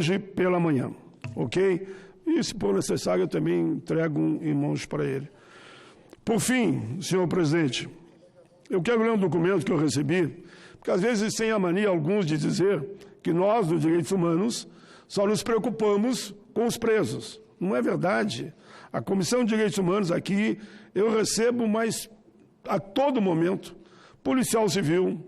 hoje pela manhã, ok? E, se for necessário, eu também entrego em mãos para ele. Por fim, senhor presidente, eu quero ler um documento que eu recebi, porque às vezes tem a mania alguns de dizer que nós, dos direitos humanos, só nos preocupamos com os presos. Não é verdade. A Comissão de Direitos Humanos aqui, eu recebo, mas a todo momento, policial civil,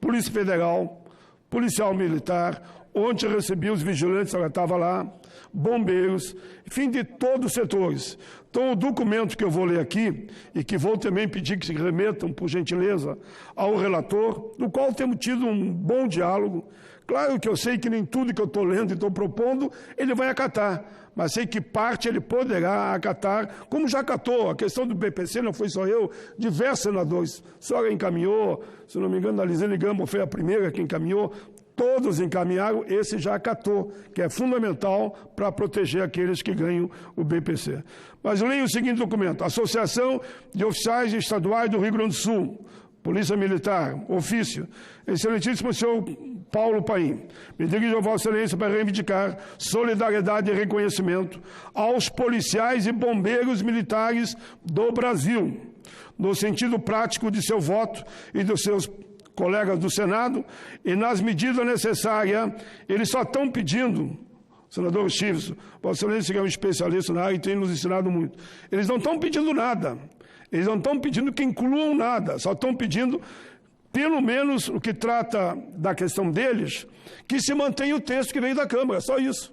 polícia federal, policial militar, ontem recebi os vigilantes, ela estava lá, bombeiros, enfim, de todos os setores. Então, o documento que eu vou ler aqui, e que vou também pedir que se remetam, por gentileza, ao relator, no qual temos tido um bom diálogo. Claro que eu sei que nem tudo que eu estou lendo e estou propondo, ele vai acatar, mas sei que parte ele poderá acatar, como já acatou. A questão do BPC não foi só eu, diversos senadores. A senhora encaminhou, se não me engano, a Lisene Gama foi a primeira que encaminhou, todos encaminharam, esse já acatou, que é fundamental para proteger aqueles que ganham o BPC. Mas leia o seguinte documento: Associação de Oficiais Estaduais do Rio Grande do Sul, Polícia Militar, ofício, excelentíssimo senhor Paulo Paim, me dirijo a Vossa Excelência para reivindicar solidariedade e reconhecimento aos policiais e bombeiros militares do Brasil, no sentido prático de seu voto e dos seus colegas do Senado, e nas medidas necessárias. Eles só estão pedindo, senador Chives, Vossa Excelência que é um especialista na área e tem nos ensinado muito, eles não estão pedindo nada, eles não estão pedindo que incluam nada, só estão pedindo, pelo menos o que trata da questão deles, que se mantenha o texto que veio da Câmara, só isso.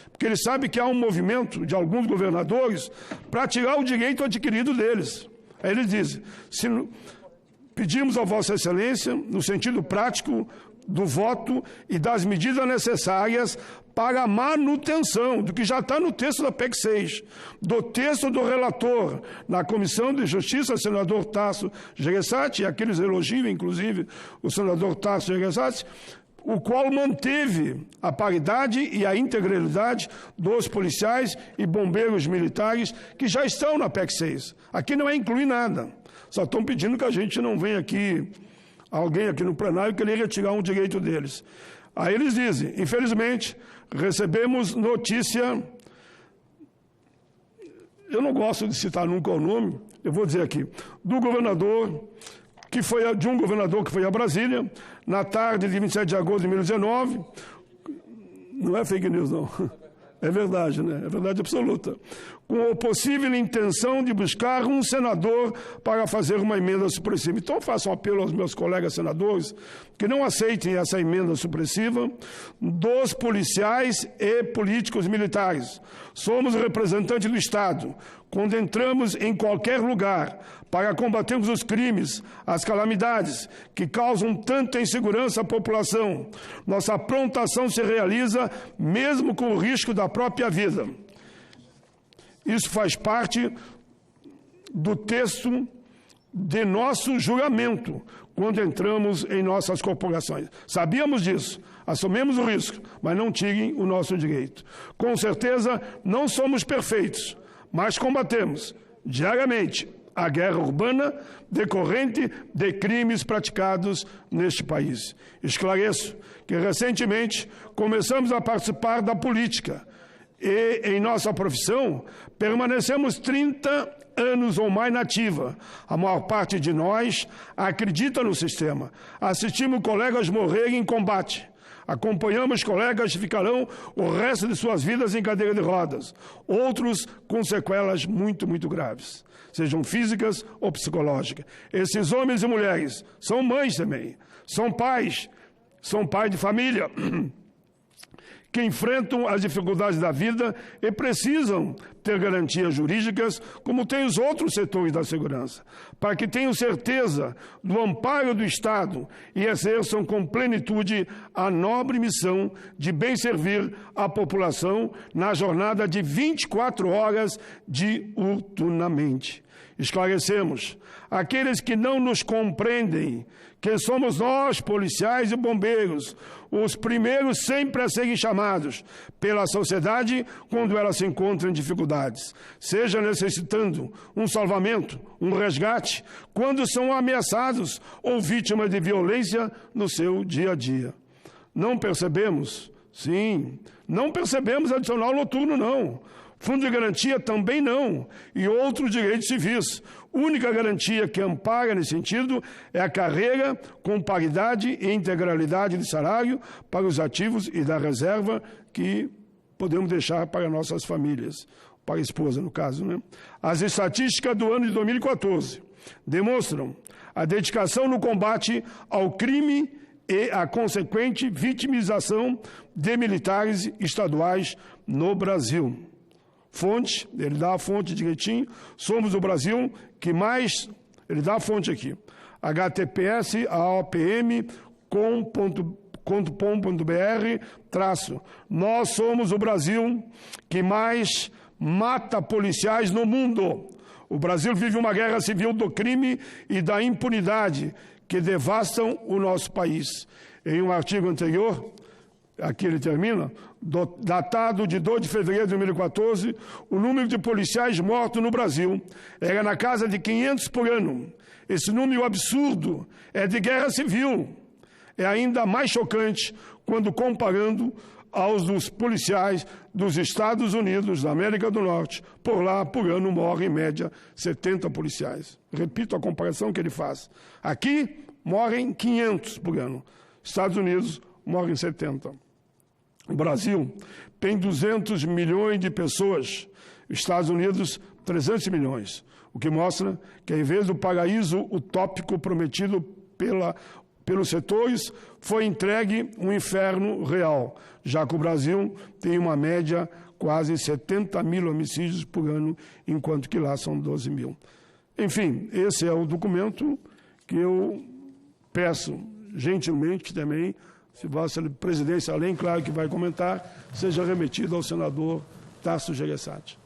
Porque eles sabem que há um movimento de alguns governadores para tirar o direito adquirido deles. Aí eles dizem, pedimos a Vossa Excelência, no sentido prático do voto e das medidas necessárias para a manutenção do que já está no texto da PEC 6, do texto do relator na Comissão de Justiça, senador Tasso Gereissati, e aqueles elogiam, inclusive, o senador Tasso Gereissati, o qual manteve a paridade e a integralidade dos policiais e bombeiros militares que já estão na PEC 6. Aqui não é incluir nada. Só estão pedindo que a gente não venha aqui, alguém aqui no plenário, querer retirar um direito deles. Aí eles dizem, infelizmente, recebemos notícia, eu não gosto de citar nunca o nome, eu vou dizer aqui, do governador, de um governador que foi a Brasília, na tarde de 27 de agosto de 2019, não é fake news não, é verdade, né? É verdade absoluta, com a possível intenção de buscar um senador para fazer uma emenda supressiva. Então, faço um apelo aos meus colegas senadores que não aceitem essa emenda supressiva dos policiais e políticos militares. Somos representantes do Estado. Quando entramos em qualquer lugar para combatermos os crimes, as calamidades que causam tanta insegurança à população, nossa prontação se realiza mesmo com o risco da própria vida. Isso faz parte do texto de nosso juramento, quando entramos em nossas corporações. Sabíamos disso, assumimos o risco, mas não tirem o nosso direito. Com certeza, não somos perfeitos, mas combatemos diariamente a guerra urbana decorrente de crimes praticados neste país. Esclareço que recentemente começamos a participar da política e, em nossa profissão, permanecemos 30 anos ou mais na ativa. A maior parte de nós acredita no sistema. Assistimos colegas morrerem em combate. Acompanhamos colegas que ficarão o resto de suas vidas em cadeira de rodas. Outros com sequelas muito, muito graves, sejam físicas ou psicológicas. Esses homens e mulheres são mães também, são pais de família, que enfrentam as dificuldades da vida e precisam ter garantias jurídicas, como tem os outros setores da segurança, para que tenham certeza do amparo do Estado e exerçam com plenitude a nobre missão de bem servir a população na jornada de 24 horas diuturnamente. Esclarecemos aqueles que não nos compreendem que somos nós, policiais e bombeiros, os primeiros sempre a serem chamados pela sociedade quando ela se encontra em dificuldades, seja necessitando um salvamento, um resgate, quando são ameaçados ou vítimas de violência no seu dia a dia. Não percebemos, sim, Não percebemos adicional noturno, não. Fundo de garantia também não. E outros direitos civis. Única garantia que ampara nesse sentido é a carreira com paridade e integralidade de salário para os ativos e da reserva que podemos deixar para nossas famílias, para a esposa, no caso, né? As estatísticas do ano de 2014 demonstram a dedicação no combate ao crime e a consequente vitimização de militares estaduais no Brasil. Fonte, ele dá a fonte direitinho, somos o Brasil que mais, ele dá a fonte aqui, https aopm.com.br, nós somos o Brasil que mais mata policiais no mundo. O Brasil vive uma guerra civil do crime e da impunidade que devastam o nosso país. Em um artigo anterior, aqui ele termina, datado de 2 de fevereiro de 2014, o número de policiais mortos no Brasil era na casa de 500 por ano. Esse número absurdo é de guerra civil. É ainda mais chocante quando comparando aos dos policiais dos Estados Unidos, da América do Norte. Por lá, por ano, morrem, em média, 70 policiais. Repito a comparação que ele faz. Aqui, morrem 500 por ano. Estados Unidos, morrem 70. O Brasil tem 200 milhões de pessoas. Estados Unidos, 300 milhões. O que mostra que, em vez do paraíso utópico prometido pelos setores, foi entregue um inferno real, já que o Brasil tem uma média quase 70 mil homicídios por ano, enquanto que lá são 12 mil. Enfim, esse é o documento que eu peço gentilmente que também, se Vossa Presidência, além, claro, que vai comentar, seja remetido ao senador Tasso Gereissati.